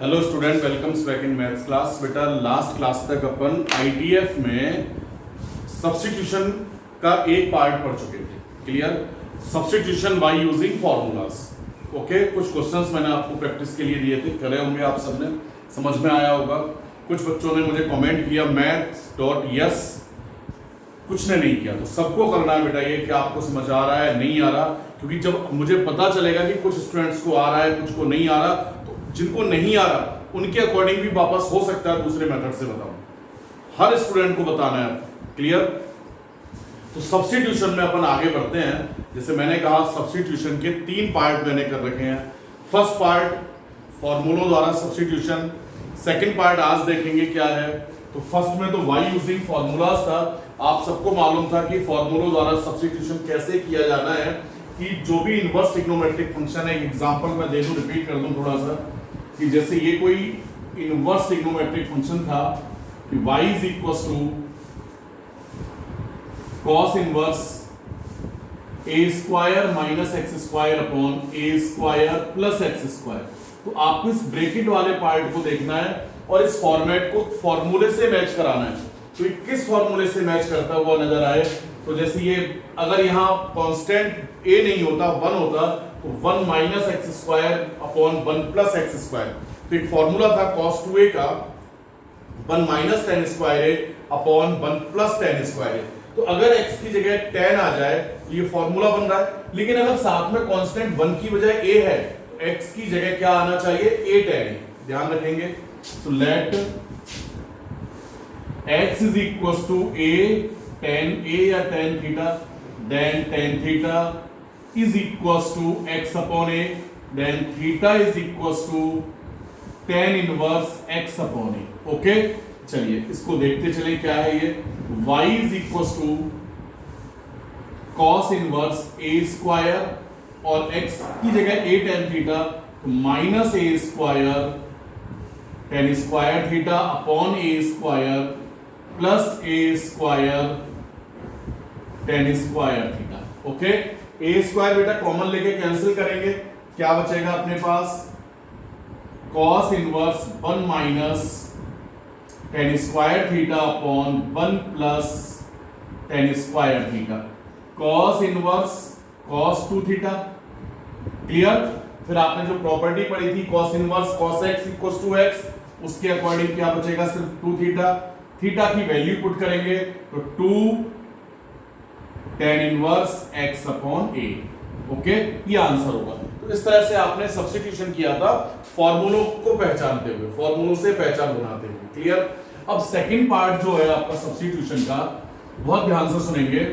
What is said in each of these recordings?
Hello student, welcomes back in maths class. बेटा last class तक अपन ITF में substitution का एक पार्ट पढ़ चुके थे। Clear? Substitution by using formulas. Okay, कुछ क्वेश्चंस मैंने आपको प्रैक्टिस के लिए दिए थे, करे होंगे आप सबने, समझ में आया होगा। कुछ बच्चों ने मुझे कमेंट किया maths.yes, कुछ ने नहीं किया। तो सबको करना है बेटा ये कि आपको समझ आ रहा है नहीं आ रहा, क्योंकि जब मुझे पता चलेगा कि कुछ स्टूडेंट्स को आ रहा है कुछ को नहीं आ रहा, तो जिनको नहीं आ रहा उनके अकॉर्डिंग भी वापस हो सकता है दूसरे मेथड से बताऊं। हर स्टूडेंट को बताना है। क्लियर? तो सब्स्टिट्यूशन में अपन आगे बढ़ते हैं। जैसे मैंने कहा सब्स्टिट्यूशन के 3 पार्ट मैंने कर रखे हैं। फर्स्ट पार्ट फॉर्मूलों द्वारा सब्स्टिट्यूशन, सेकंड पार्ट आज देखेंगे क्या है। तो फर्स्ट में तो वाई यूजिंग फॉर्मूलाज था। आप सबको मालूम था कि फॉर्मूलों द्वारा सब्स्टिट्यूशन कैसे किया जाना है, कि जो भी इनवर्स ट्रिग्नोमेट्रिक फंक्शन है, एक एग्जांपल मैं दे दूं, रिपीट कर दूं थोड़ा सा, कि जैसे ये कोई इनवर्स ट्रिग्नोमेट्रिक फंक्शन था कि y is equal to cos inverse a square minus x square upon a square plus x square. तो आपको इस ब्रैकेट वाले पार्ट को देखना है और इस फॉर्मेट को फॉर्मूले से मैच कराना है। तो ये किस फॉर्मूले से मैच करता हुआ नजर आए, तो जैसे ये अगर यहाँ कांस्टेंट a नहीं होता 1 होता, तो 1 minus x square upon 1 plus x square. तो एक फॉर्मूला था cos 2a का 1 माइनस टेन स्क्वायर ए अपॉन 1 प्लस टेन स्क्वायर ए। तो अगर x की जगह 10 आ जाए तो ये फॉर्मूला बन रहा है। लेकिन अगर साथ में कांस्टेंट 1 की बजाय a है, तो x की जगह क्या आना चाहिए? a tan a। ध्यान रखेंगे। तो let x is equal to a tan a या tan theta, then tan theta is equals to x upon a, then theta is equals to tan inverse x upon a। Okay, चलिए इसको देखते चले क्या है ये। y is equals to cos inverse a square और x की जगह a tan theta, तो minus a square tan square theta upon a square plus a square tan square theta. Okay, a square बेटा कॉमन लेके cancel करेंगे, क्या बचेगा अपने पास? cos inverse 1 minus tan square theta upon 1 plus tan square theta. cos inverse cos 2 theta. Clear? फिर आपने जो property पढ़ी थी cos inverse cos x equals to x, उसके अकॉर्डिंग क्या बचेगा? सिर्फ 2 थीटा। थीटा की वैल्यू पुट करेंगे तो 2 tan inverse x upon a। Okay, ये आंसर होगा। तो इस तरह से आपने सब्स्टिट्यूशन किया था फॉर्मूलों को पहचानते हुए, फॉर्मूलों से पहचान बनाते हुए। क्लियर? अब सेकंड पार्ट जो है आपका सब्स्टिट्यूशन का, बहुत ध्यान से सुनेंगे।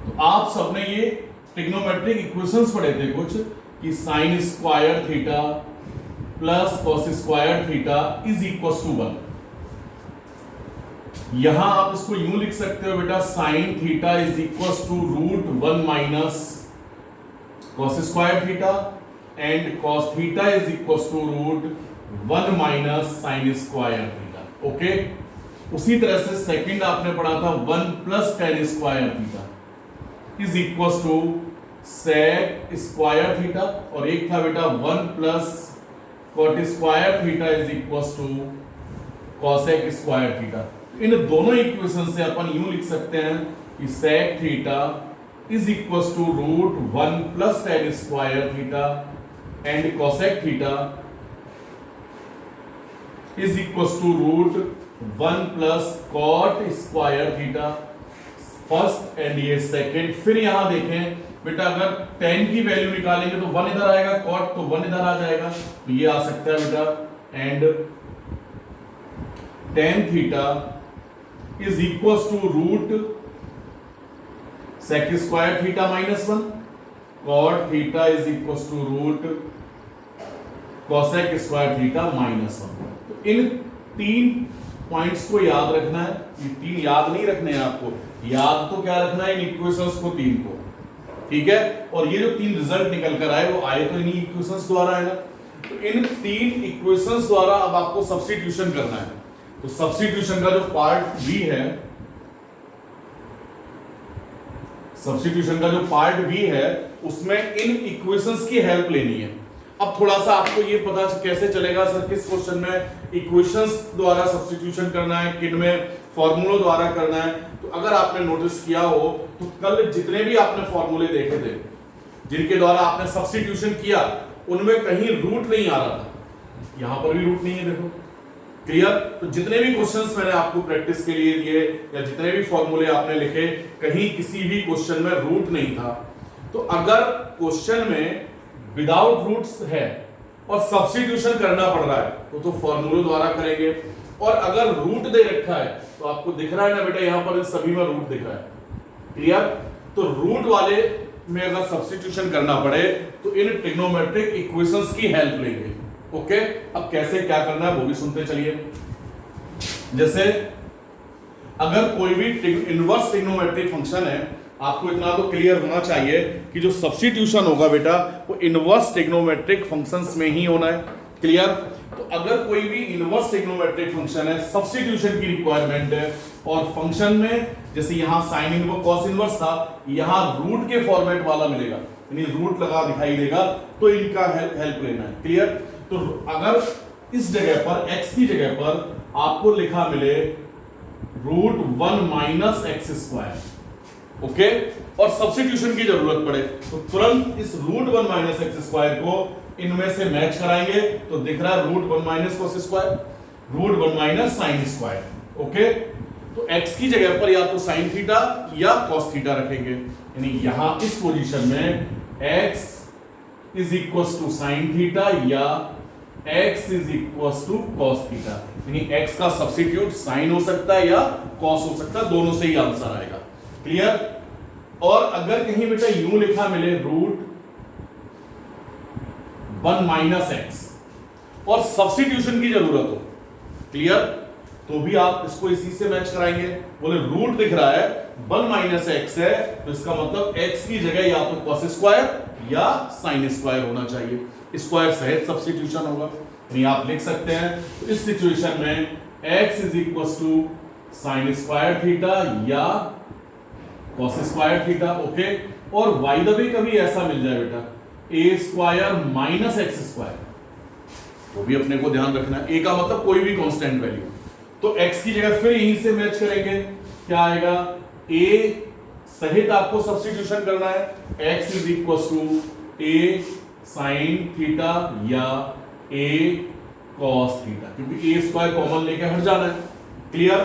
तो आप सबने ये ट्रिग्नोमेट्रिक इक्वेशंस पढ़े थे कुछ, कि sine square theta plus cos square theta is equal to 1। यहां आप इसको यूं लिख सकते हो बेटा, sine theta is equal to root 1 minus cos square theta and cos theta is equal to root 1 minus sine square theta. Okay, उसी तरह से सेकंड आपने पढ़ा था 1 plus tan square theta is equal to sec square theta, और एक था बेटा 1 plus cot square theta is equal to cosec square theta. इन दोनों इक्वेशन से अपन यूं लिख सकते हैं कि sec theta is equal to root 1 plus tan square theta and cosec theta is equal to root 1 plus cot square theta. First and ये second. फिर यहां देखें बेटा, अगर tan की वैल्यू निकालेंगे तो 1 इधर आएगा, cot तो 1 इधर आ जाएगा, तो ये आ सकता है बेटा। And tan theta is equals to root sec square theta minus 1, cot theta is equals to root cosec square theta minus 1। तो इन 3 पॉइंट्स को याद रखना है। ये 3 याद नहीं रखने हैं आपको, याद तो क्या रखना है? इन इक्वेशंस को 3 को। ठीक है? और ये जो 3 रिजल्ट निकल कर आए, वो आए तो इन्हीं इक्वेशंस द्वारा है ना। तो इन 3 इक्वेशंस द्वारा अब आपको सब्स्टिट्यूशन करना है। तो सब्स्टिट्यूशन का जो पार्ट बी है, सब्स्टिट्यूशन का जो पार्ट बी है, उसमें इन इक्वेशंस की हेल्प लेनी है। अब थोड़ा सा आपको ये पता कैसे चलेगा सर किस क्वेश्चन में इक्वेशंस द्वारा सब्स्टिट्यूशन करना है, किन में फॉर्मूलों द्वारा करना है। तो अगर आपने नोटिस किया हो तो कल जितने भी आपने फॉर्मूले देखे थे जिनके द्वारा आपने सब्स्टिट्यूशन किया उनमें कहीं रूट नहीं आ रहा था, यहां पर भी रूट नहीं है, देखो क्लियर। तो जितने भी क्वेश्चंस मैंने आपको प्रैक्टिस के लिए दिए या जितने भी फॉर्मूले आपने लिखे कहीं किसी भी क्वेश्चन में रूट नहीं था। तो अगर क्वेश्चन में विदाउट रूट्स है और सब्स्टिट्यूशन करना पड़ रहा है तो फॉर्मूले द्वारा करेंगे, और अगर रूट दे रखा है तो आपको दिख रहा है ना बेटा, यहां पर सभी में रूट दिख रहा है, क्लियर। तो रूट वाले में अगर सब्स्टिट्यूशन करना पड़े तो इन ट्रिग्नोमेट्रिक इक्वेशंस की हेल्प लेंगे। ओके, अब कैसे क्या करना है वो भी सुनते चलिए। जैसे अगर कोई भी इनवर्स ट्रिग्नोमेट्रिक फंक्शन है, आपको इतना तो क्लियर होना चाहिए कि जो सब्स्टिट्यूशन होगा बेटा वो इनवर्स ट्रिग्नोमेट्रिक फंक्शंस में ही होना है, क्लियर। तो अगर कोई भी इनवर्स ट्रिग्नोमेट्रिक फंक्शन है, सब्स्टिट्यूशन की रिक्वायरमेंट है, और फंक्शन में जैसे यहां साइन इनवर्स कॉस इनवर्स था, यहां रूट के फॉर्मेट वाला मिलेगा, यानी रूट लगा दिखाई देगा, तो इनका हेल्प लेना है, क्लियर। तो अगर इस जगह पर x की जगह पर आपको लिखा मिले √1 - x², ओके, और सब्स्टिट्यूशन की जरूरत पड़े तो तुरंत इस √1 - x² को इनमें से मैच कराएंगे, तो दिख रहा है √1 - cos², √1 - sin², ओके। तो x की जगह पर या तो sin थीटा या cos थीटा रखेंगे, यानी यहां इस पोजीशन में x = sin थीटा या x = cos थीटा, यानी x का सब्स्टिट्यूट sin हो सकता है या cos हो सकता है, दोनों से ही आंसर आएगा, क्लियर। और अगर कहीं बेटा यूं लिखा मिले √1 - x और सब्स्टिट्यूशन की जरूरत हो, क्लियर, तो भी आप इसको इसी से मैच कराएंगे। बोले रूट दिख रहा है 1 - x है, तो इसका मतलब x की जगह या तो cos² या sin² होना चाहिए, स्क्वायर सहित सब्स्टिट्यूशन होगा, यानी आप लिख सकते हैं तो इस सिचुएशन में x = sin² थीटा या cos² थीटा, ओके। और बाय द वे कभी ऐसा मिल जाए बेटा a² - x², वो भी अपने को ध्यान रखना है, a का मतलब कोई भी कांस्टेंट वैल्यू, तो x की जगह फिर यहीं से मैच करेंगे, क्या आएगा, a सहित आपको सब्स्टिट्यूशन करना है, x = a sin थीटा या a cos थीटा, क्योंकि a² कॉमन लेके हट जाना है, क्लियर।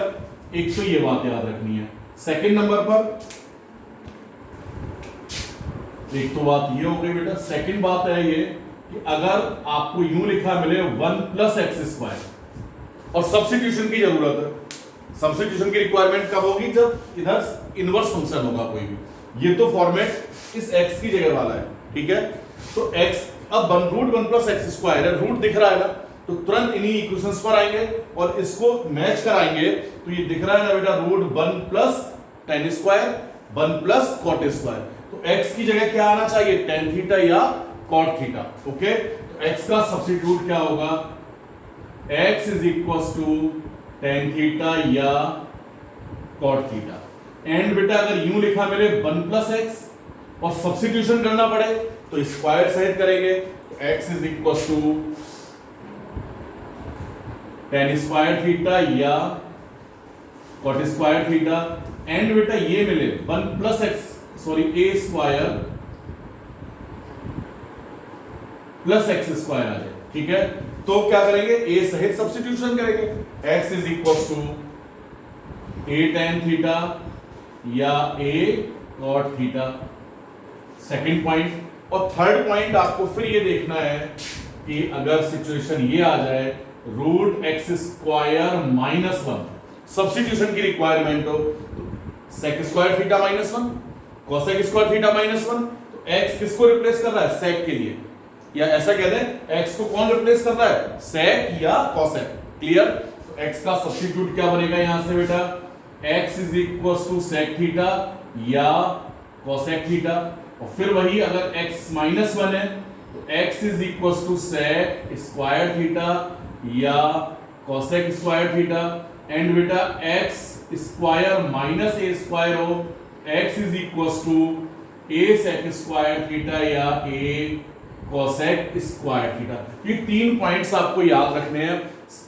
एक तो ये बात याद रखनी है। सेकंड नंबर पर एक तो बात ये हो गई बेटा, सेकंड बात है ये कि अगर आपको यूं लिखा मिले 1 + x² और सब्स्टिट्यूशन की जरूरत है, सब्स्टिट्यूशन की रिक्वायरमेंट कब होगी, जब इधर इनवर्स फंक्शन होगा कोई भी, ये तो फॉर्मेट इस x की जगह वाला है, ठीक है। तो x अब √1 + x² है, रूट दिख रहा है ना, तो तुरंत इन्हीं इक्वेशंस पर आएंगे और इसको मैच कराएंगे, तो ये दिख रहा है ना बेटा √1 + tan², 1 + cot², तो x की जगह क्या आना चाहिए, tan थीटा या cot थीटा, ओके। तो x का सब्स्टिट्यूट क्या होगा, x = tan थीटा या cot थीटा, एंड बेटा अगर यूं लिखा मिले 1 + x और सब्स्टिट्यूशन करना पड़े तो स्क्वायर सहित करेंगे, तो x = tan² थीटा या cot² थीटा, एंड बेटा ये मिले 1 + x a² + x² आ जाए, ठीक है। तो क्या करेंगे, a सहित सब्स्टिट्यूशन करेंगे, x = a tan थीटा या a cot theta, second point. और थर्ड पॉइंट आपको फिर ये देखना है कि अगर सिचुएशन ये आ जाए √x² - 1 सब्स्टिट्यूशन की रिक्वायरमेंट हो, sec² थीटा -1 cosec² थीटा -1, तो x किसको रिप्लेस कर रहा है, sec के लिए, या ऐसा कह दें x को कौन रिप्लेस कर रहा है, sec या cosec, क्लियर। तो x का सब्स्टिट्यूट क्या बनेगा यहां से बेटा, x = sec थीटा या cosec थीटा, और फिर वही अगर x -1 है तो x = sec² थीटा या cosec² थीटा, एंड बेटा x² - a² हो, x = a sec² थीटा या a कोसेक स्क्वायर थीटा। ये 3 पॉइंट्स आपको याद रखने हैं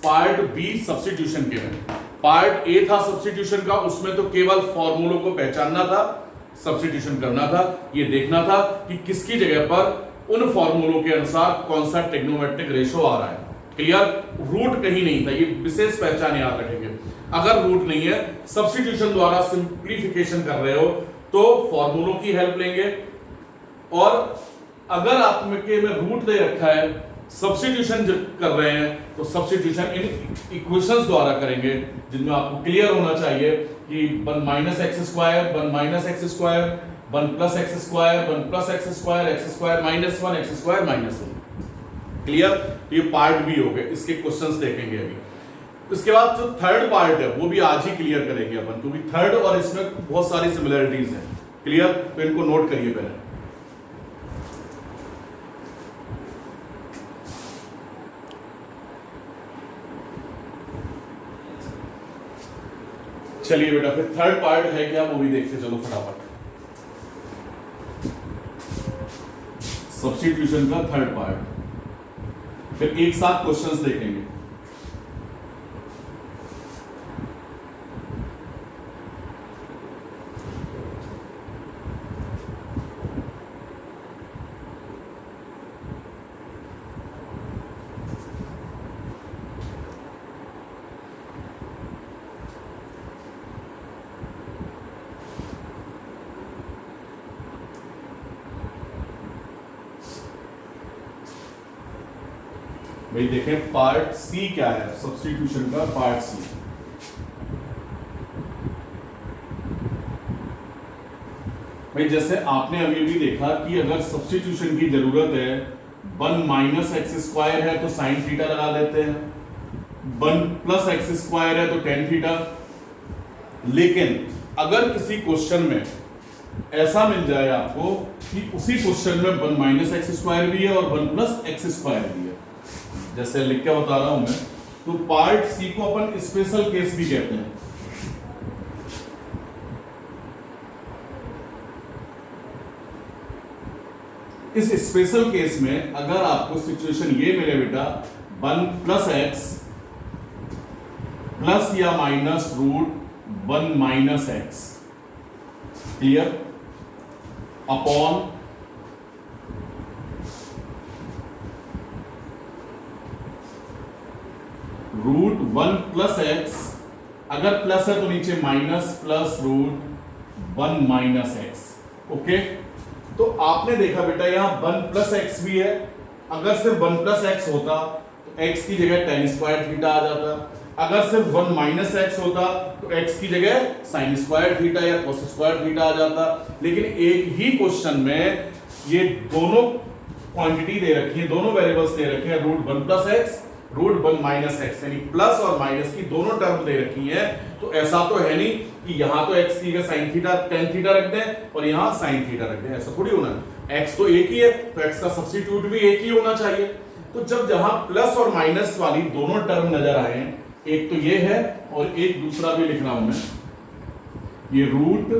पार्ट बी सब्स्टिट्यूशन के में। पार्ट ए था सब्स्टिट्यूशन का, उसमें तो केवल फॉर्मूलों को पहचानना था, सब्स्टिट्यूशन करना था, ये देखना था कि किसकी जगह पर उन फॉर्मूलों के अनुसार कौन सा ट्रिग्नोमेट्रिक रेशो आ रहा है। क्लियर? रूट कहीं नहीं था, ये विशेष पहचान याद रखेंगे। अगर रूट नहीं है, सब्स्टिट्यूशन द्वारा सिंप्लीफिकेशन कर रहे हो तो फॉर्मूलों की हेल्प लेंगे, और अगर आपके में रूट दे रखा है, सब्स्टिट्यूशन कर रहे हैं तो सब्स्टिट्यूशन इन इक्वेशंस द्वारा करेंगे, जिनमें आपको क्लियर होना चाहिए कि 1 minus x square, 1 minus x square, 1 plus x square, 1 plus x square, x square minus 1, x square minus 1। Clear? ये पार्ट भी हो गए, इसके क्वेश्चंस देखेंगे अभी। इसके बाद जो थर्ड पार्ट है वो भी आज ही क्लियर करेंगे अपन, क्योंकि थर्ड और इसमें बहुत सारी सिमिलरिटीज हैं। क्लियर? तो इनको नोट करिए पहले। चलिए बेटा, फिर थर्ड पार्ट है क्या वो भी देखते चलो फटाफट। सब्स्टिट्यूशन का थर्ड पार्ट, फिर एक साथ क्वेश्चंस देखेंगे। भाई देखें पार्ट सी क्या है, सब्स्टिट्यूशन का पार्ट सी। भाई जैसे आपने अभी भी देखा कि अगर सब्स्टिट्यूशन की जरूरत है, 1 माइनस एक्स स्क्वायर है तो साइन थीटा लगा देते हैं, 1 प्लस एक्स स्क्वायर है तो टेन थीटा। लेकिन अगर किसी क्वेश्चन में ऐसा मिल जाए आपको कि उसी क्वेश्चन में 1 माइनस एक्स स्क्वायर भी है और 1 प्लस एक्स स्क्वायर भी है, जैसे लिख के बता रहा हूं मैं, तो पार्ट सी को अपन स्पेशल केस भी कहते हैं। इस स्पेशल केस में अगर आपको सिचुएशन ये मिले बेटा 1 प्लस एक्स प्लस या minus root 1 minus x, clear, upon root 1 plus x, अगर प्लस है तो नीचे minus plus root 1 minus x. Okay, तो आपने देखा बेटा यहां 1 प्लस एक्स भी है, अगर सिर्फ 1 प्लस एक्स होता तो एक्स की जगह टेन स्क्वायर थीटा आ जाता, अगर सिर्फ 1 माइनस एक्स होता तो एक्स की जगह साइन स्क्वायर थीटा या कोस स्क्वायर थीटा आ जाता। लेकिन एक ही क्वेश्चन में ये दोनों क्वांटिटी दे रखी है, दोनों वेरिएबल्स दे रखे हैं, root 1 plus x, root 1 minus x, यानी प्लस और माइनस की दोनों टर्म दे रखी है। तो ऐसा तो है नहीं कि यहां तो एक्स की जगह साइन थीटा टेन थीटा रख दें और यहां साइन थीटा रख दें, ऐसा थोड़ी होना है। एक्स तो एक ही है तो एक्स का सब्स्टिट्यूट भी एक ही होना चाहिए। तो जब जहां प्लस और माइनस वाली दोनों टर्म नजर आए, एक तो ये है और एक दूसरा भी लिख रहा हूं मैं, ये root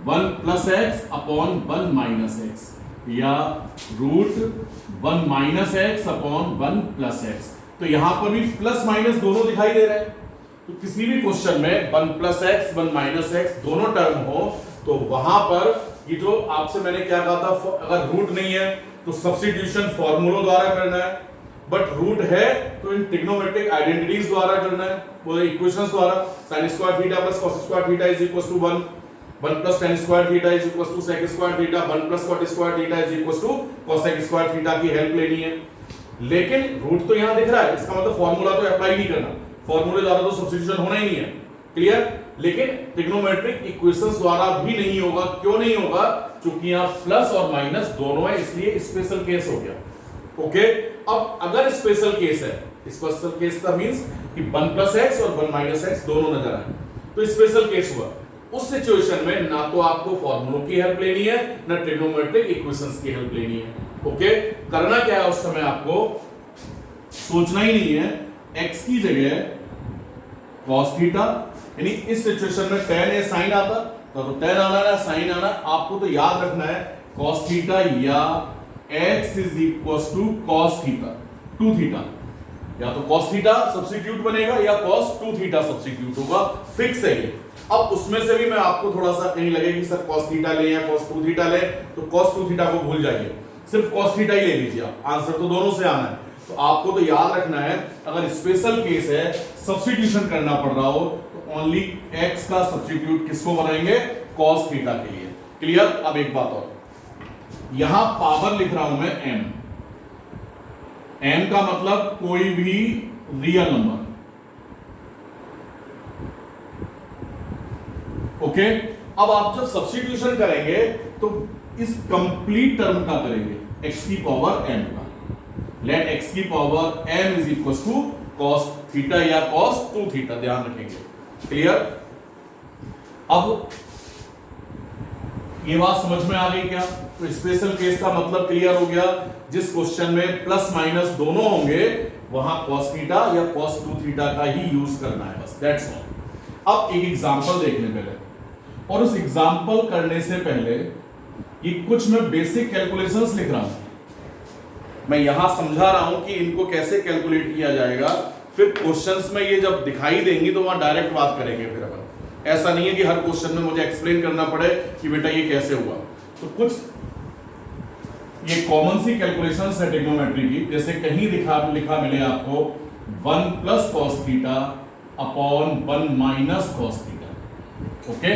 1 plus X upon 1 minus X, या root 1 minus x upon 1 plus X. तो यहां पर भी प्लस माइनस दोनों दिखाई दे रहे हैं। तो किसी भी क्वेश्चन में 1 प्लस एक्स 1 माइनस एक्स दोनों टर्म हो तो वहां पर ये जो आपसे मैंने क्या कहा था, अगर रूट नहीं है तो सब्स्टिट्यूशन फॉर्मूलों द्वारा करना है, बट रूट है तो इन ट्रिग्नोमेट्रिक आइडेंटिटीज द्वारा करना है, वो इक्वेशंस द्वारा। sin square theta plus cos square theta is equal to 1, 1 plus tan square theta is equal to sec square theta, 1 plus cot square theta is equal to cosec square theta की help लेनी है। लेकिन root तो यहां दिख रहा है, इसका मतलब फॉर्मूला तो अप्लाई नहीं करना, फॉर्मूले द्वारा तो सब्स्टिट्यूशन होना ही नहीं है। क्लियर? लेकिन ट्रिग्नोमेट्रिक इक्वेशंस द्वारा भी नहीं होगा। क्यों नहीं होगा? क्योंकि यहां प्लस और माइनस दोनों है, इसलिए स्पेशल केस हो गया। ओके, अब अगर स्पेशल केस है, स्पेशल केस का मींस कि 1 प्लस एक्स और 1 माइनस एक्स दोनों नजर आए, तो स्पेशल केस हुआ। उस सिचुएशन में ना तो आपको फॉर्मूलों की हेल्प लेनी है ना ट्रिग्नोमेट्रिक इक्वेशंस की हेल्प लेनी है। ओके, करना क्या है उस समय, आपको सोचना ही नहीं है, x की जगह cos थीटा, यानी इस सिचुएशन में tan है साइन आता तो tan आना है साइन आना, आपको तो याद रखना है cos थीटा या x is equal to cos theta 2 theta, या तो cos थीटा सब्स्टिट्यूट बनेगा या cos 2 थीटा सब्स्टिट्यूट होगा, फिक्स है ये। अब उसमें से भी मैं आपको थोड़ा सा कहीं लगे कि सर cos थीटा ले या cos 2 थीटा ले, तो cos 2 थीटा को भूल जाइए, सिर्फ cos थीटा ही ले लीजिए आप, आंसर तो दोनों से आना है। तो आपको तो याद रखना है, अगर स्पेशल केस है, सब्स्टिट्यूशन करना पड़ रहा हो, तो ओनली x का सब्स्टिट्यूट किसको बनाएंगे, cos थीटा के लिए। क्लियर। अब एक बात और, यहां पावर लिख रहा हूं मैं m, m का मतलब कोई भी रियल नंबर, ओके। अब आप जब सब्स्टिट्यूशन करेंगे तो इस कंप्लीट टर्म का करेंगे x की पावर m का, लेट x की power m is equal to cos theta या cos 2 थीटा, ध्यान रखेंगे। क्लियर। अब ये बात समझ में आ गई क्या? तो स्पेशल केस का मतलब क्लियर हो गया, जिस क्वेश्चन में प्लस माइनस दोनों होंगे वहां cos थीटा या cos 2 थीटा का ही यूज करना है, बस दैट्स ऑल। अब एक एग्जांपल देख लें पहले, और उस एग्जांपल करने से पहले ये कुछ मैं बेसिक कैलकुलेशंस लिख रहा हूं, मैं यहां समझा रहा हूं कि इनको कैसे कैलकुलेट किया जाएगा, फिर क्वेश्चंस में ये जब दिखाई देंगी तो वहां डायरेक्ट बात करेंगे। फिर अपन ऐसा नहीं है कि हर क्वेश्चन में मुझे एक्सप्लेन करना पड़े कि बेटा ये कैसे हुआ। तो कुछ ये कॉमन सी कैलकुलेशंस है ट्रिग्नोमेट्री की, जैसे कहीं लिखा मिले आपको 1 plus cos theta upon 1 minus cos theta, okay.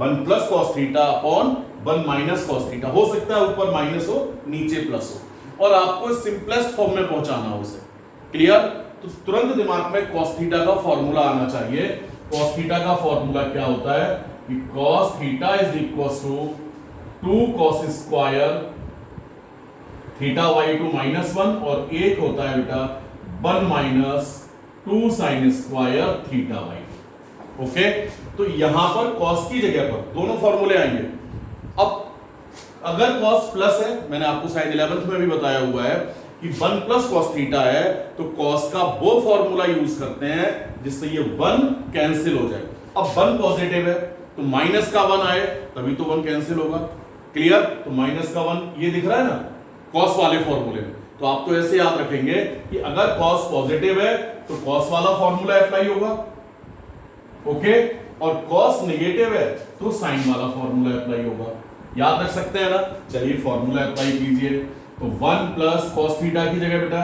1 plus cos theta upon 1 minus cos theta, हो सकता है ऊपर माइनस हो नीचे प्लस हो, और आपको सिंपलेस्ट फॉर्म में पहुंचाना हो उसे। क्लियर। तो तुरंत दिमाग में cos थीटा का फॉर्मूला आना चाहिए। cos थीटा का फॉर्मूला क्या होता है कि cos theta is equal to 2 cos square theta by 2 minus 1, और एक होता है बेटा 1 minus 2 sine square theta by 2, okay. तो यहां पर cos की जगह पर दोनों फॉर्मूले आएंगे। अब अगर cos प्लस है, मैंने आपको शायद 11th में भी बताया हुआ है कि 1 प्लस cos थीटा है, तो cos का वो फॉर्मूला यूज करते हैं जिससे ये 1 कैंसिल हो जाए। अब 1 पॉजिटिव है तो माइनस का 1 आए तभी तो 1 कैंसिल होगा। क्लियर। तो माइनस का 1 ये दिख रहा है ना cos वाले फॉर्मूले में, तो आप तो ऐसे याद रखेंगे कि अगर cos पॉजिटिव है तो cos वाला फॉर्मूला अप्लाई होगा, ओके, और cos नेगेटिव है तो साइन वाला फॉर्मूला अप्लाई होगा। याद रख सकते हैं ना। चलिए फॉर्मूला अप्लाई कीजिए। तो 1 प्लस cos थीटा की जगह बेटा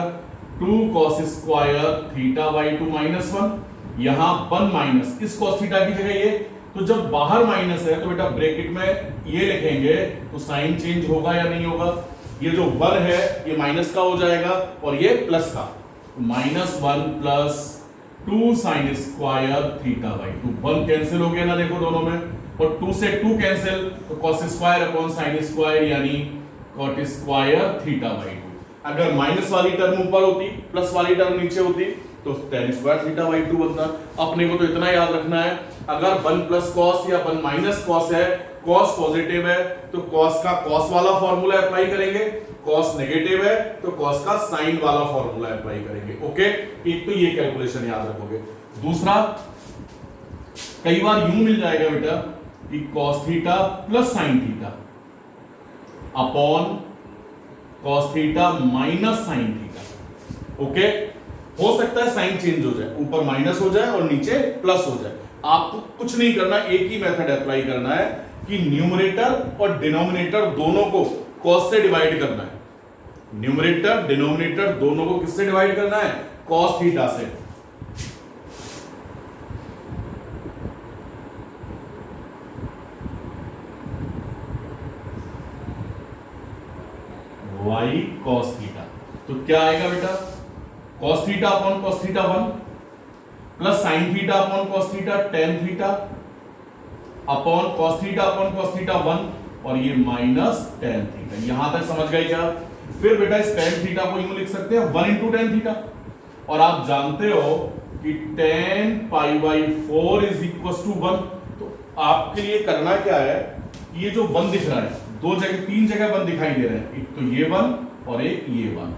2 cos square theta by 2 minus 1, यहां 1 माइनस इस cos थीटा की जगह ये, तो जब बाहर माइनस है तो बेटा ब्रैकेट में ये लिखेंगे तो साइन चेंज होगा या नहीं होगा। ये जो 1 है ये माइनस का हो जाएगा और ये प्लस का, minus 1 plus 2 sine square theta by 2, 1 cancel हो गया ना, देखो दोनों में, और 2 से 2 कैंसिल तो cos square upon sine square यानी cot स्क्वायर थीटा बाई 2। अगर माइनस वाली टर्म ऊपर होती, प्लस वाली टर्म नीचे होती, तो tan स्क्वायर थीटा बाई 2 बनता। अपने को तो इतना याद रखना है, अगर 1 प्लस cos या 1 माइनस cos है, cos पॉजिटिव है तो cos का cos वाला फॉर्मूला अप्लाई करेंगे, cos नेगेटिव है तो cos का साइन वाला फॉर्मूला अप्लाई करेंगे, ओके। एक तो ये कैलकुलेशन याद रखोगे। दूसरा, कई बार यूं मिल जाएगा बेटा कि cos theta plus sine theta upon cos theta minus sine theta, okay. हो सकता है साइन चेंज हो जाए, ऊपर माइनस हो जाए और नीचे प्लस हो जाए। आपको कुछ नहीं करना, एक ही मेथड अप्लाई करना है कि न्यूमरेटर और डिनोमिनेटर दोनों को cos से डिवाइड करना है। न्यूमरेटर डिनोमिनेटर दोनों को किससे डिवाइड करना है? cos थीटा से। y cos थीटा, तो क्या आएगा बेटा? cos theta upon cos theta 1 plus sin theta upon cos theta tan theta upon cos theta upon cos theta 1 और ये माइनस tan थीटा। यहां तक समझ गए क्या? फिर बेटा इस tan थीटा को यूं लिख सकते हैं 1 इंटू tan थीटा, और आप जानते हो कि tan pi by 4 is equal to 1। तो आपके लिए करना क्या है, ये जो 1 दिख रहा है, दो जगह 3 जगह 1 दिखाई दे रहे हैं, एक तो ये 1 और एक ये 1।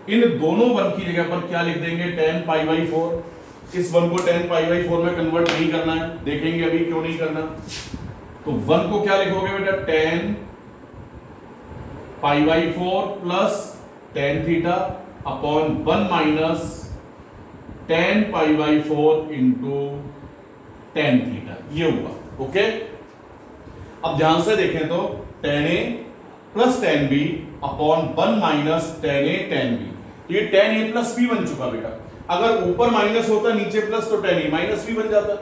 इन दोनों 1 की जगह पर क्या लिख देंगे? tan pi by 4। इस 1 को tan पाई बाई 4 में कन्वर्ट नहीं करना है, देखेंगे अभी क्यों नहीं करना। तो 1 को क्या लिखोगे बेटा? tan pi by 4 plus tan theta upon 1 minus tan pi by 4 into tan theta, ये हुआ। ओके, अब ध्यान से देखें तो tan A plus tan B upon 1 minus tan A tan B, ये टेन ए प्लस बी बन चुका बेटा। अगर ऊपर माइनस होता नीचे प्लस तो टेन ए माइनस बी बन जाता।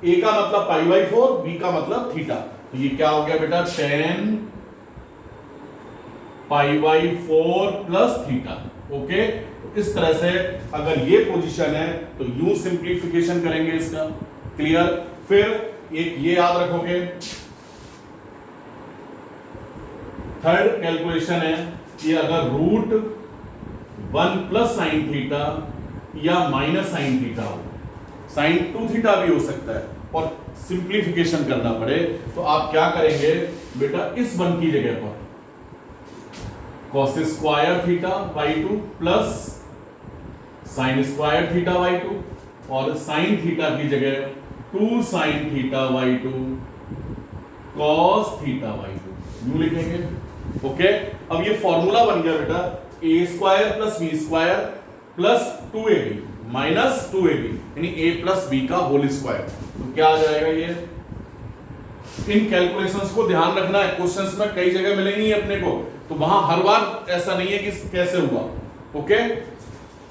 ए का मतलब पाई बाई 4, बी का मतलब थीटा, तो ये क्या हो गया बेटा, ten pi by 4 plus theta. Okay, इस तरह से अगर ये पोजीशन है तो यूं सिंप्लीफिकेशन करेंगे इसका। क्लियर? फिर एक ये याद रखोगे, थर्ड कैलकुलेशन है कि अगर रूट 1 प्लस साइन थीटा या माइनस साइन थीटा हो, साइन 2 थीटा भी हो सकता है, और सिंप्लीफिकेशन करना पड़े तो आप क्या करेंगे बेटा, इस 1 की जगह पर cos square theta by 2 plus sign square theta by 2, और साइन थीटा की जगह 2 sine theta by 2 cos theta by 2 यूं लिखेंगे। ओके, अब ये फॉर्मूला बन गया बेटा, A square plus B square plus 2ab minus 2ab, यानी a प्लस बी का होल स्क्वायर। तो क्या आ जाएगा ये? इन कैलकुलेशंस को ध्यान रखना है, क्वेश्चंस में कई जगह मिलेंगी अपने को, तो वहां हर बार ऐसा नहीं है कि कैसे हुआ। ओके,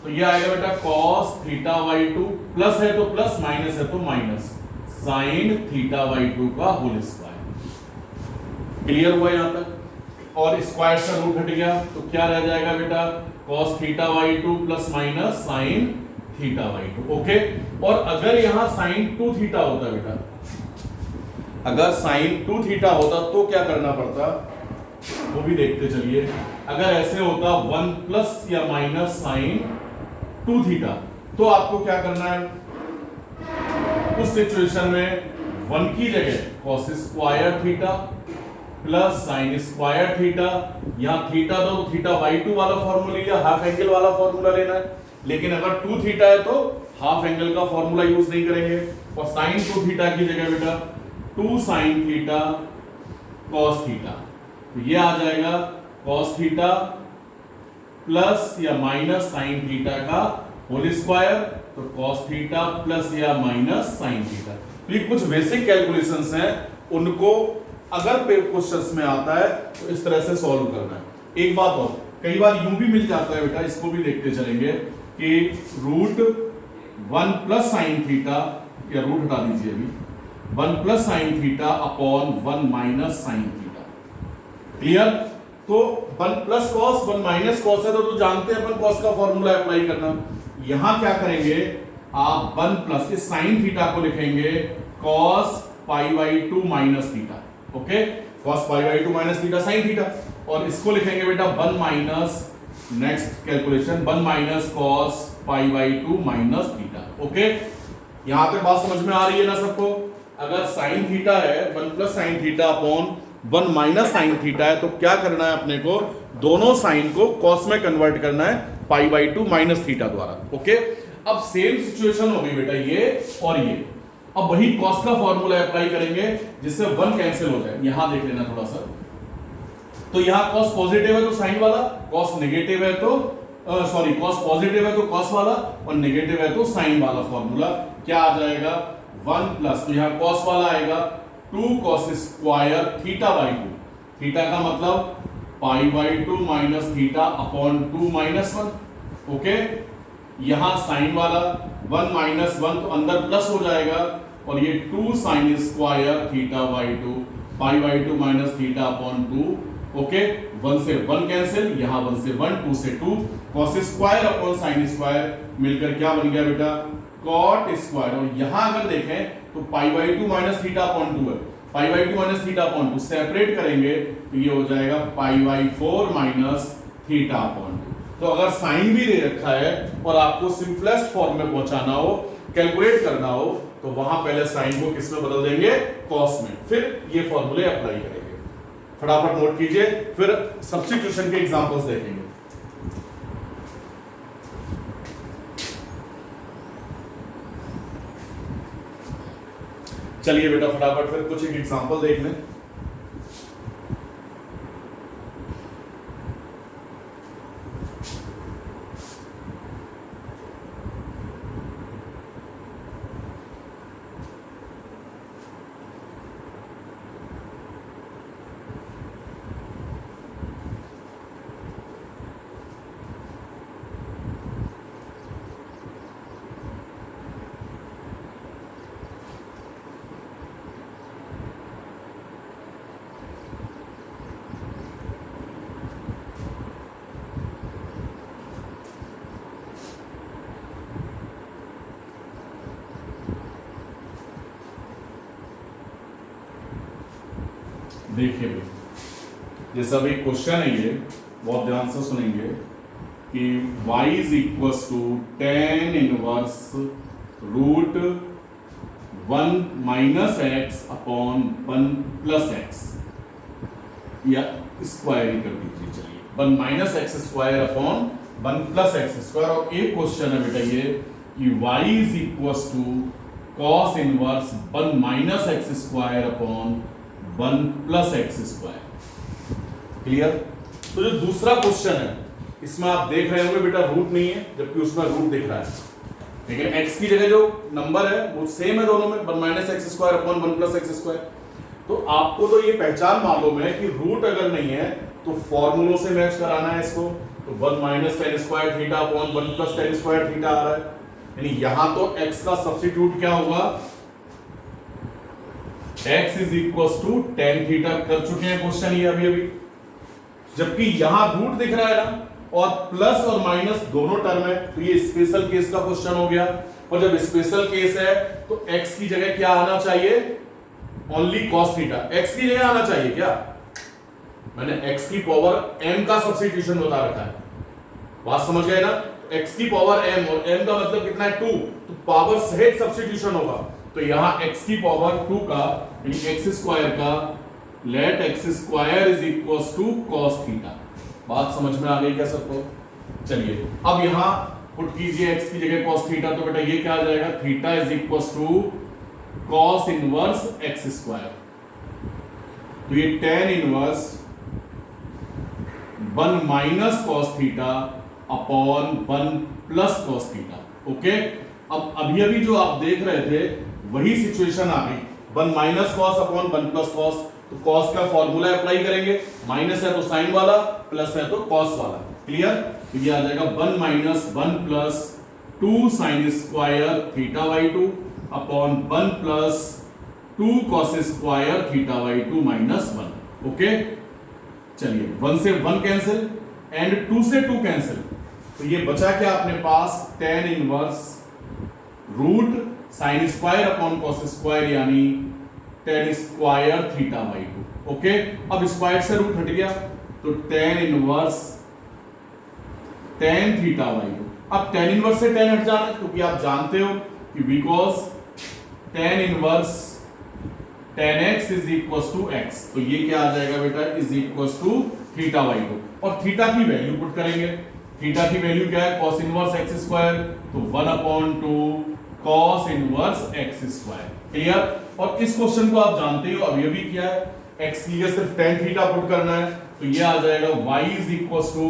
तो ये आएगा बेटा cos थीटा बाई 2, प्लस है तो प्लस, माइनस है तो माइनस, साइन थीटा बाई 2 का होल स्क्वायर। क्लियर हुआ यहां तक? और स्क्वायर से रूट हट गया तो क्या रह जाएगा बेटा, cos theta by 2 plus minus sign theta by 2। Okay, और अगर यहां साइन 2 थीटा होता बेटा, अगर साइन 2 थीटा होता तो क्या करना पड़ता, वो भी देखते चलिए। अगर ऐसे होता 1 प्लस या माइनस साइन 2 थीटा, तो आपको क्या करना है, उस सिचुएशन में 1 की जगह cos square theta plus sign square theta, यहां थीटा तो थीटा बाई 2 वाला फॉर्मूला लिया, हाफ एंगल वाला फॉर्मूला लेना है, लेकिन अगर 2 थीटा है तो हाफ एंगल का फॉर्मूला यूज नहीं करेंगे, और साइन 2 थीटा की जगह बेटा 2 साइन थीटा cos थीटा, तो ये आ जाएगा cos थीटा प्लस या माइनस साइन थीटा का होल स्क्वायर, तो cos थीटा प्लस या माइनस साइन थीटा। तो ये कुछ बेसिक कैलकुलेशंस हैं, उनको अगर क्वेश्चंस में आता है तो इस तरह से सॉल्व करना है। एक बात और, कई बार यूं भी मिल जाता है बेटा, इसको भी देखते चलेंगे कि रूट 1 प्लस साइन थीटा, या रूट हटा दीजिए अभी, 1 plus sine theta upon 1 minus sine theta. Clear? तो 1 प्लस कॉस 1 माइनस कॉस है, तो जानते हैं अपन कॉस का फॉर्मूला अप्लाई करना। यहां क्या करेंगे आप, 1 प्लस इस साइन थीटा को लिखेंगे cos pi by 2 minus theta. Okay, cos pi by 2 minus theta sine theta, और इसको लिखेंगे बेटा 1 minus, next calculation 1 minus cos pi by 2 minus theta. Okay, यहां पे बात समझ में आ रही है ना सबको? अगर साइन थीटा है 1 plus sine theta upon 1 minus sine theta है, तो क्या करना है अपने को, दोनों साइन को cos में कन्वर्ट करना है पाई बाई 2 माइनस थीटा द्वारा। ओके, अब सेम सिचुएशन हो गई बेटा, ये और ये, अब वही cos का फॉर्मूला अप्लाई करेंगे जिससे 1 कैंसिल हो जाए। यहां देख लेना थोड़ा सा, तो यहां cos पॉजिटिव है तो साइन वाला, cos नेगेटिव है तो सॉरी cos पॉजिटिव है तो cos वाला, और नेगेटिव है तो साइन वाला फॉर्मूला क्या आ जाएगा, 1 प्लस, तो यहां cos वाला आएगा 2 cos square theta by 2, theta का मतलब pi by 2 minus theta upon 2 minus 1। Okay, यहां साइन वाला 1 माइनस 1 तो अंदर प्लस हो जाएगा, और ये 2 sine square theta by 2 pi by 2 minus theta upon 2। Okay, 1 से 1 कैंसिल, यहां 1 से 1, 2 से 2, cos square upon sine square मिलकर क्या बन गया बेटा, cot स्क्वायर। और यहां अगर देखें तो pi by 2 minus theta upon 2 है, pi by 2 minus theta upon 2 separate करेंगे तो ये हो जाएगा पाई बाई 4 माइनस थीटा अपॉन 2। तो अगर साइन भी दे रखा है और आपको सिंपलेस्ट फॉर्म में पहुंचाना हो, कैलकुलेट करना हो, तो वहां पहले साइन को किस में बदल देंगे, cos में, फिर ये फॉर्मूले अप्लाई करेंगे। फटाफट नोट कीजिए, फिर सब्स्टिट्यूशन के एग्जांपल्स देखेंगे। चलिए बेटा फटाफट फिर कुछ एक एग्जांपल देख लें। देखिए भाई, जैसा भी क्वेश्चन है ये, बहुत ध्यान से सुनेंगे कि y is equal to tan inverse root 1 minus x upon 1 plus x, या स्क्वायर ही कर दीजिए, चलिए 1 minus x square upon 1 plus x square. और एक क्वेश्चन है बेटा ये कि y is equal to cos inverse 1 minus x square upon 1 plus x square. Clear? तो जो दूसरा क्वेश्चन है इसमें आप देख रहे होंगे बेटा रूट नहीं है, जबकि उसमें रूट दिख रहा है, लेकिन x की जगह जो नंबर है वो सेम है दोनों में, 1 minus x square upon 1 plus x square. तो आपको तो ये पहचान मालूम है कि रूट अगर नहीं है तो फॉर्मूलों से मैच कराना है इसको। तो 1 minus tan square theta upon 1 plus tan square theta आ रहा है, यानी यहां तो x का सब्स्टिट्यूट क्या होगा, x is equal to tan theta कर चुके हैं क्वेश्चन ये अभी, जबकि यहां रूट दिख रहा है ना, और प्लस और माइनस दोनों टर्म है, तो ये स्पेशल केस का क्वेश्चन हो गया। और जब स्पेशल केस है तो x की जगह क्या आना चाहिए, ओनली cos थीटा। x की जगह आना चाहिए क्या, मैंने x की पावर m का सब्स्टिट्यूशन बता रखा है, बात समझ गए ना। x की पावर m, और m का मतलब कितना है 2, तो पावर सहित सब्स्टिट्यूशन होगा। तो यहां x की पावर 2 का एक्स स्क्वायर का let x square is equal to cos theta. बात समझ में आ गई क्या सबको? चलिए अब यहां पुट कीजिए x की जगह cos थीटा, तो बेटा ये क्या आ जाएगा, theta is equal to cos inverse x square. तो ये tan inverse 1 minus cos theta upon 1 plus cos theta. Okay, अब अभी जो आप देख रहे थे वही सिचुएशन आ गई, 1 minus cos upon 1 plus cos. तो कॉस का फॉर्मूला अप्लाई करेंगे, माइनस है तो साइन वाला, प्लस है तो कॉस वाला। क्लियर? तो ये आ जाएगा 1 minus 1 plus 2 sine square theta by 2 upon 1 plus 2 cos square theta by 2 minus 1। Okay, चलिए 1 से 1 कैंसिल एंड 2 से 2 कैंसिल, तो ये बचा क्या अपने पास, tan inverse root sine square upon cos square, यानी tan square theta by 2। Okay, अब स्क्वायर से रूट हट गया, तो tan inverse tan theta by 2। अब tan इनवर्स से tan हट जाना, क्योंकि आप जानते हो कि because tan inverse tan x is equal to x, तो ये क्या आ जाएगा बेटा, is equal to theta by 2। और थीटा की वैल्यू पुट करेंगे, थीटा की वैल्यू क्या है, cos इनवर्स x स्क्वायर, तो 1/2 cos inverse x square. Clear? और इस क्वेश्चन को आप जानते हो, अब ये भी क्या है, x की जगह सिर्फ tan थीटा पुट करना है, तो ये आ जाएगा y is equal to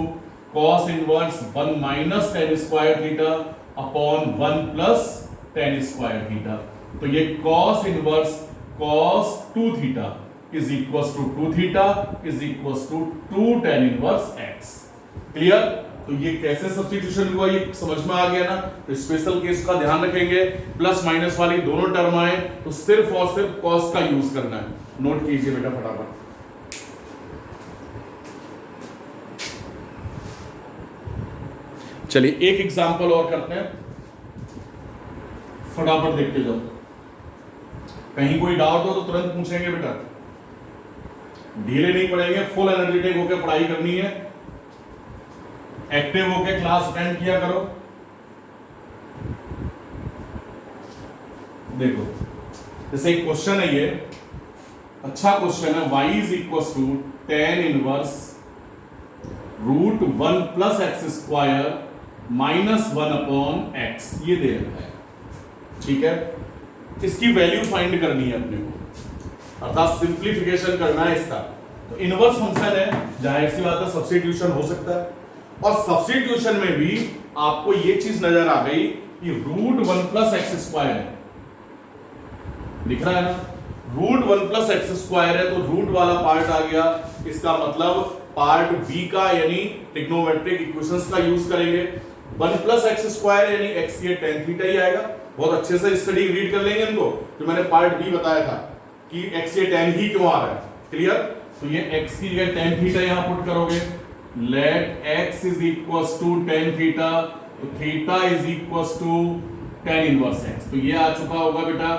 cos inverse 1 minus tan square theta upon 1 plus tan square theta. तो ये cos inverse cos 2 theta is equal to 2 theta is equal to 2 tan inverse x। Clear? तो ये कैसे सब्स्टिट्यूशन हुआ, ये समझ में आ गया ना। तो स्पेशल केस का ध्यान रखेंगे, प्लस माइनस वाली दोनों टर्म आए तो सिर्फ और सिर्फ cos का यूज करना है। नोट कीजिए बेटा फटाफट। चलिए एक एग्जांपल और करते हैं, फटाफट देखते जाओ, कहीं कोई डाउट हो तो तुरंत पूछेंगे बेटा, ढीले नहीं पड़ेंगे, फुल एनर्जेटिक होकर पढ़ाई करनी है, एक्टिव होकर क्लास अटेंड किया करो। देखो जैसे एक क्वेश्चन है, ये अच्छा क्वेश्चन है, y is equal to tan inverse root 1 plus x square minus 1 upon x, ये दे रखा है। ठीक है, इसकी वैल्यू फाइंड करनी है अपने को, अर्थात सिंप्लीफिकेशन करना है इसका। तो इनवर्स फंक्शन है, जाहिर सी बात है सब्स्टिट्यूशन हो सकता है, और सब्स्टिट्यूशन में भी आपको ये चीज नजर आ गई कि रूट 1 प्लस एक्स स्क्वायर है, दिख रहा है ना, रूट 1 प्लस एक्स स्क्वायर है, तो रूट वाला पार्ट आ गया, इसका मतलब पार्ट बी का यानी ट्रिग्नोमेट्रिक इक्वेशंस का यूज करेंगे। 1 प्लस एक्स स्क्वायर यानी एक्स की tan थीटा ही आएगा, बहुत अच्छे से स्टडी रीड कर लेंगे इनको, जो मैंने पार्ट बी बताया था कि एक्स के tan ही क्यों आ रहा है। क्लियर? तो ये एक्स की जगह tan थीटा यहां पुट करोगे, let x is equal to tan theta, तो theta is equal to tan inverse x। तो ये आ चुका होगा बेटा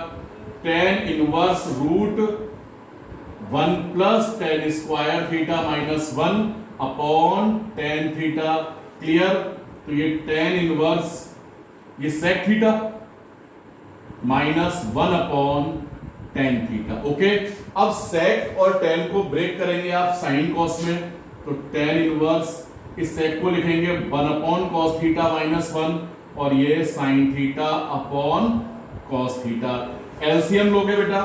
tan inverse root 1 plus tan square theta minus 1 upon tan theta. Clear? तो ये टेन इनवर्स ये sec theta minus 1 upon tan theta. Okay, अब सेक और टेन को ब्रेक करेंगे आप साइन कॉस में, तो टेन इनवर्स इस सेक को लिखेंगे 1 अपॉन कॉस थीटा माइनस 1 और ये sine theta upon cos theta. LCM लोगे बेटा,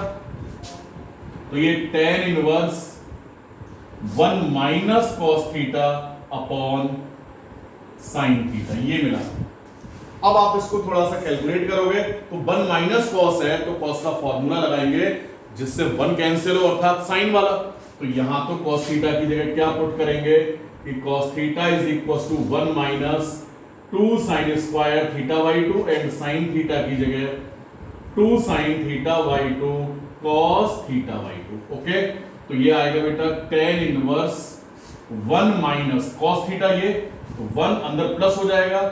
तो ये tan inverse 1 minus cos theta upon साइन थीटा, ये मिला। अब आप इसको थोड़ा सा कैलकुलेट करोगे तो 1 माइनस कॉस है तो कॉस का फॉर्मूला लगाएंगे जिससे 1 कैंसिल हो अर्थात साइन वाला। तो यहां तो कॉस थीटा की जगह क्या पुट करेंगे कि cos theta is equal to 1 minus 2 sine square theta by 2 and sine theta की जगह 2 sine theta by 2 cos theta by 2। Okay, तो ये आएगा बेटा tan inverse 1 minus cos theta, ये तो 1 अंदर प्लस हो जाएगा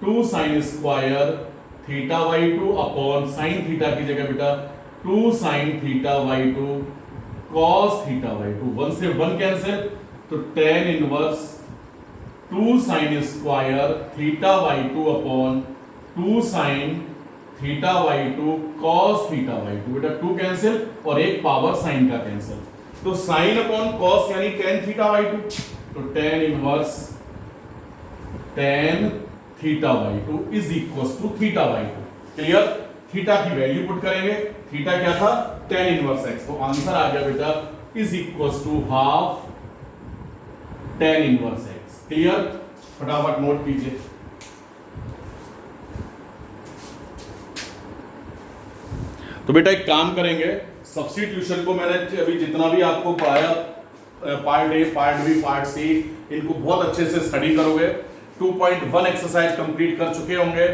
2 sine square theta by 2 sine साइन थीटा की जगह बेटा 2 sine theta by 2 cos theta by 2। 1 से 1 कैंसिल, तो tan inverse 2 sine square theta by 2 अपॉन 2 sine theta by 2 cos theta by 2। बेटा 2 कैंसिल और एक पावर साइन का कैंसिल, तो साइन अपॉन कॉस यानी टेन थीटा बाई 2, तो tan inverse tan theta by 2 is equal to theta by 2। Clear? थीटा की वैल्यू पुट करेंगे, थीटा क्या था टेन इनवर्स एक्स, तो आंसर आ गया बेटा is equal to half tan inverse x. Clear? फटाफट नोट कीजिए। तो बेटा एक काम करेंगे, सब्स्टिट्यूशन को मैंने अभी जितना भी आपको पढ़ाया part A part B part C, इनको बहुत अच्छे से स्टडी करोगे। 2.1 एक्सरसाइज कंप्लीट कर चुके होंगे।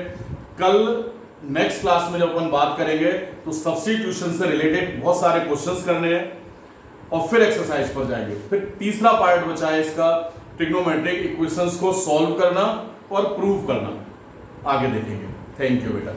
कल नेक्स्ट क्लास में जब अपन बात करेंगे तो सब्स्टिट्यूशन से रिलेटेड बहुत सारे क्वेश्चंस करने हैं और फिर एक्सरसाइज पर जाएंगे। फिर तीसरा पार्ट बचा है इसका, ट्रिग्नोमेट्रिक इक्वेशंस को सॉल्व करना और प्रूव करना, आगे देखेंगे। थैंक यू बेटा।